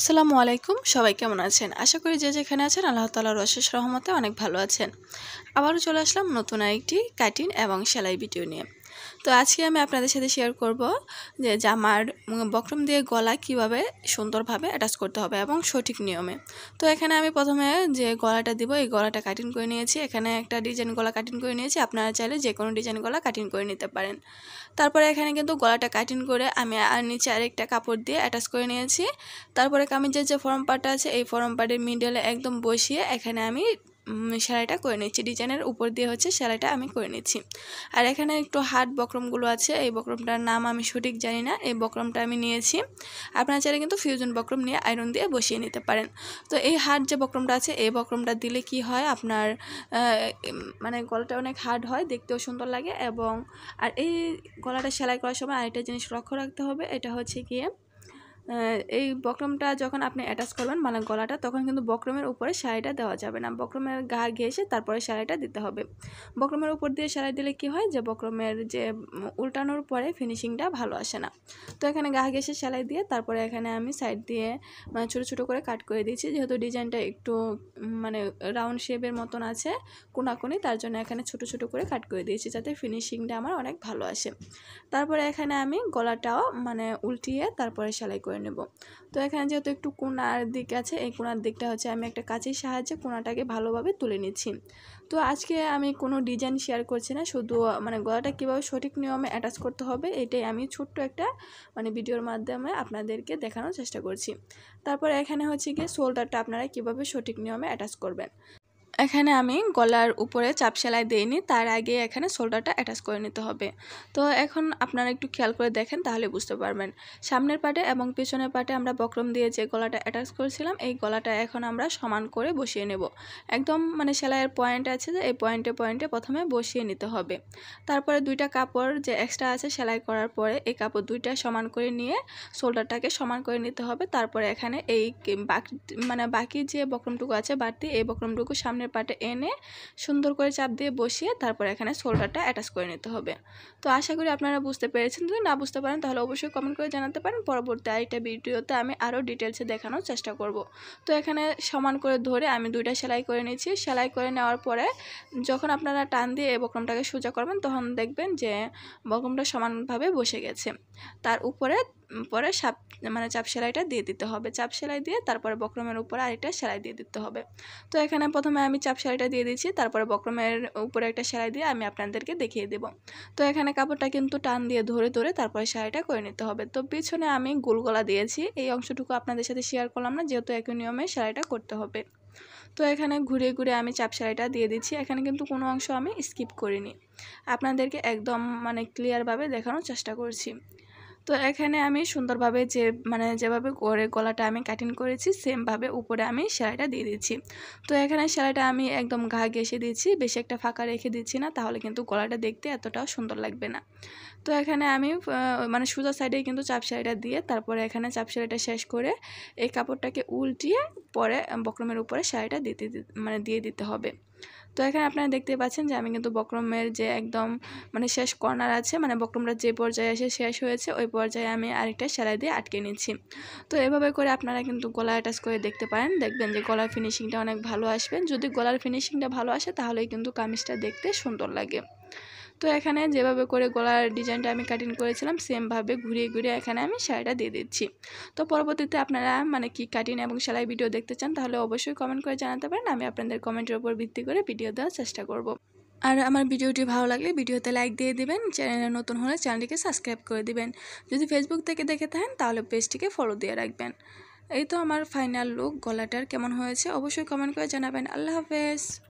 আসসালামু আলাইকুম, সবাই কেমন আছেন? আশা করি যে যেখানে আছেন আল্লাহ তাআলার অশেষ রহমতে অনেক ভালো আছেন। আবারও চলে আসলাম নতুন আরেকটি কাটিং এবং সেলাই ভিডিও নিয়ে। তো আজকে আমি আপনাদের সাথে শেয়ার করব যে জামার বক্রম দিয়ে গলা কিভাবে সুন্দরভাবে অ্যাটাচ করতে হবে এবং সঠিক নিয়মে। তো এখানে আমি প্রথমে যে গলাটা দিব এই গলাটা কাটিং করে নিয়েছি। এখানে একটা ডিজাইন গলা কাটিং করে নিয়েছি, আপনারা চাইলে যে কোনো ডিজাইন গলা কাটিং করে নিতে পারেন। তারপরে এখানে কিন্তু গলাটা কাটিং করে আমি আর নিচে আরেকটা কাপড় দিয়ে অ্যাটাচ করে নিয়েছি। তারপরে কামিজের যে ফরম পার্টটা আছে এই ফরম পার্টের মিডলে একদম বসিয়ে এখানে আমি সেলাইটা করে নিচ্ছি। ডিজাইনের উপর দিয়ে হচ্ছে সেলাইটা আমি করে নিচ্ছি। আর এখানে একটু হাত বক্রমগুলো আছে, এই বক্রমটার নাম আমি সঠিক জানি না, এই বক্রমটা আমি নিয়েছি। আপনারা চাইলে কিন্তু ফিউজন বক্রম নিয়ে আয়রন দিয়ে বসিয়ে নিতে পারেন। তো এই হাত যে বক্রমটা আছে এই বক্রমটা দিলে কি হয়, আপনার মানে গলাটা অনেক হার্ড হয়, দেখতেও সুন্দর লাগে। এবং আর এই গলাটা সেলাই করার সময় আরেকটা জিনিস লক্ষ্য রাখতে হবে, এটা হচ্ছে গিয়ে এই বক্রমটা যখন আপনি অ্যাটাচ করবেন মানে গলাটা, তখন কিন্তু বক্রমের উপরে সেলাইটা দেওয়া যাবে না, বক্রমের গা ঘেঁষে তারপরে সেলাইটা দিতে হবে। বক্রমের উপর দিয়ে সেলাই দিলে কি হয় যে বক্রমের যে উল্টানোর পরে ফিনিশিংটা ভালো আসে না। তো এখানে গা ঘেঁষে সেলাই দিয়ে তারপরে এখানে আমি সাইড দিয়ে মানে ছোটো ছোটো করে কাট করে দিয়েছি, যেহেতু ডিজাইনটা একটু মানে রাউন্ড শেপের মতন আছে কোনাকুনি, তার জন্য এখানে ছোটো ছোটো করে কাট করে দিয়েছি যাতে ফিনিশিংটা আমার অনেক ভালো আসে। তারপরে এখানে আমি গলাটাও মানে উল্টিয়ে তারপরে সেলাই করে নেব। তো এখানে যেহেতু একটু কোনার দিক আছে, এই কোনার দিকটা হচ্ছে আমি একটা কাঁচির সাহায্যে কোনাটাকে ভালোভাবে তুলে নিচ্ছি। তো আজকে আমি কোনো ডিজাইন শেয়ার করছি না, শুধু মানে গলাটা কীভাবে সঠিক নিয়মে অ্যাটাচ করতে হবে এটাই আমি ছোট্ট একটা মানে ভিডিওর মাধ্যমে আপনাদেরকে দেখানোর চেষ্টা করছি। তারপরে এখানে হচ্ছে গিয়ে শোল্ডারটা আপনারা কীভাবে সঠিক নিয়মে অ্যাটাচ করবেন। এখানে আমি গলার উপরে চাপ সেলাই দিইনি, তার আগে এখানে শোল্ডারটা অ্যাটাচ করে নিতে হবে। তো এখন আপনারা একটু খেয়াল করে দেখেন, তাহলে বুঝতে পারবেন। সামনের পাটে এবং পেছনের পাটে আমরা বক্রম দিয়ে যে গলাটা অ্যাটাচ করেছিলাম এই গলাটা এখন আমরা সমান করে বসিয়ে নেব। একদম মানে সেলাইয়ের পয়েন্ট আছে যে এই পয়েন্টে পয়েন্টে প্রথমে বসিয়ে নিতে হবে। তারপরে দুইটা কাপড় যে এক্সট্রা আছে সেলাই করার পরে এই কাপড় দুইটা সমান করে নিয়ে শোল্ডারটাকে সমান করে নিতে হবে। তারপরে এখানে এই বাকি যে বক্রমটুকু আছে বাড়তি, এই বক্রমটুকু সামনের পাটে এনে সুন্দর করে চাপ দিয়ে বসিয়ে তারপর এখানে শোল্ডারটা অ্যাটাচ করে নিতে হবে। তো আশা করি আপনারা বুঝতে পেরেছেন। যদি না বুঝতে পারেন তাহলে অবশ্যই কমেন্ট করে জানাতে পারেন, পরবর্তী আরেকটা ভিডিওতে আমি আরও ডিটেলসে দেখানোর চেষ্টা করব। তো এখানে সমান করে ধরে আমি দুইটা সেলাই করে নিয়েছি। সেলাই করে নেওয়ার পরে যখন আপনারা টান দিয়ে এই বক্রমটাকে সোজা করবেন তখন দেখবেন যে বক্রমটা সমানভাবে বসে গেছে। তার উপরে পরে চাপ সেলাইটা দিয়ে দিতে হবে। চাপ সেলাই দিয়ে তারপরে বক্রমের উপরে আরেকটা সেলাই দিয়ে দিতে হবে। তো এখানে প্রথমে আমি চাপ সেলাইটা দিয়ে দিচ্ছি, তারপরে বক্রমের উপরে একটা সেলাই দিয়ে আমি আপনাদেরকে দেখিয়ে দেব। তো এখানে কাপড়টা কিন্তু টান দিয়ে ধরে ধরে তারপরে সেলাইটা করে নিতে হবে। তো পিছনে আমি গোল গলা দিয়েছি, এই অংশটুকু আপনাদের সাথে শেয়ার করলাম না, যেহেতু একই নিয়মে সেলাইটা করতে হবে। তো এখানে ঘুরে ঘুরে আমি চাপ সেলাইটা দিয়ে দিচ্ছি। এখানে কিন্তু কোনো অংশ আমি স্কিপ করিনি, আপনাদেরকে একদম মানে ক্লিয়ারভাবে দেখানোর চেষ্টা করছি। তো এখানে আমি সুন্দরভাবে যেভাবে করে গলাটা আমি কাটিং করেছি সেমভাবে উপরে আমি সেলাইটা দিয়ে দিচ্ছি। তো এখানে সেলাইটা আমি একদম ঘা ঘেঁষে দিচ্ছি, বেশি একটা ফাঁকা রেখে দিচ্ছি না, তাহলে কিন্তু গলাটা দেখতে এতটাও সুন্দর লাগবে না। তো এখানে আমি মানে সোজা সাইডে কিন্তু চাপ সেলাইটা দিয়ে তারপরে এখানে চাপ সেলাইটা শেষ করে এই কাপড়টাকে উল্টিয়ে পরে বক্রমের উপরে সেলাইটা দিয়ে দিতে হবে। তো এখানে আপনারা দেখতে পাচ্ছেন যে আমি কিন্তু বক্রমের যে একদম মানে শেষ কর্নার আছে, মানে বক্রমটা যে পর্যায়ে এসে শেষ হয়েছে ওই পর্যায়ে আমি আরেকটা সেলাই দিয়ে আটকে নিচ্ছি। তো এভাবে করে আপনারা কিন্তু গলা অ্যাটাচ করে দেখতে পারেন, দেখবেন যে গলার ফিনিশিংটা অনেক ভালো আসবে। যদি গলার ফিনিশিংটা ভালো আসে তাহলেই কিন্তু কামিজটা দেখতে সুন্দর লাগে। তো এখানে যেভাবে করে গলার ডিজাইনটা আমি কাটিং করেছিলাম সেমভাবে ঘুরিয়ে ঘুরিয়ে এখানে আমি সেলাইটা দিয়ে দিচ্ছি। তো পরবর্তীতে আপনারা মানে কি কাটিং এবং সেলাই ভিডিও দেখতে চান তাহলে অবশ্যই কমেন্ট করে জানাতে পারেন, আমি আপনাদের কমেন্টের উপর ভিত্তি করে ভিডিও দেওয়ার চেষ্টা করব। আর আমার ভিডিওটি ভালো লাগলে ভিডিওতে লাইক দিয়ে দিবেন, চ্যানেলে নতুন হলে চ্যানেলটিকে সাবস্ক্রাইব করে দিবেন। যদি ফেসবুক থেকে দেখে থাকেন তাহলে পেজটিকে ফলো দিয়ে রাখবেন। এই তো আমার ফাইনাল লুক, গলাটার কেমন হয়েছে অবশ্যই কমেন্ট করে জানাবেন। আল্লাহ হাফেজ।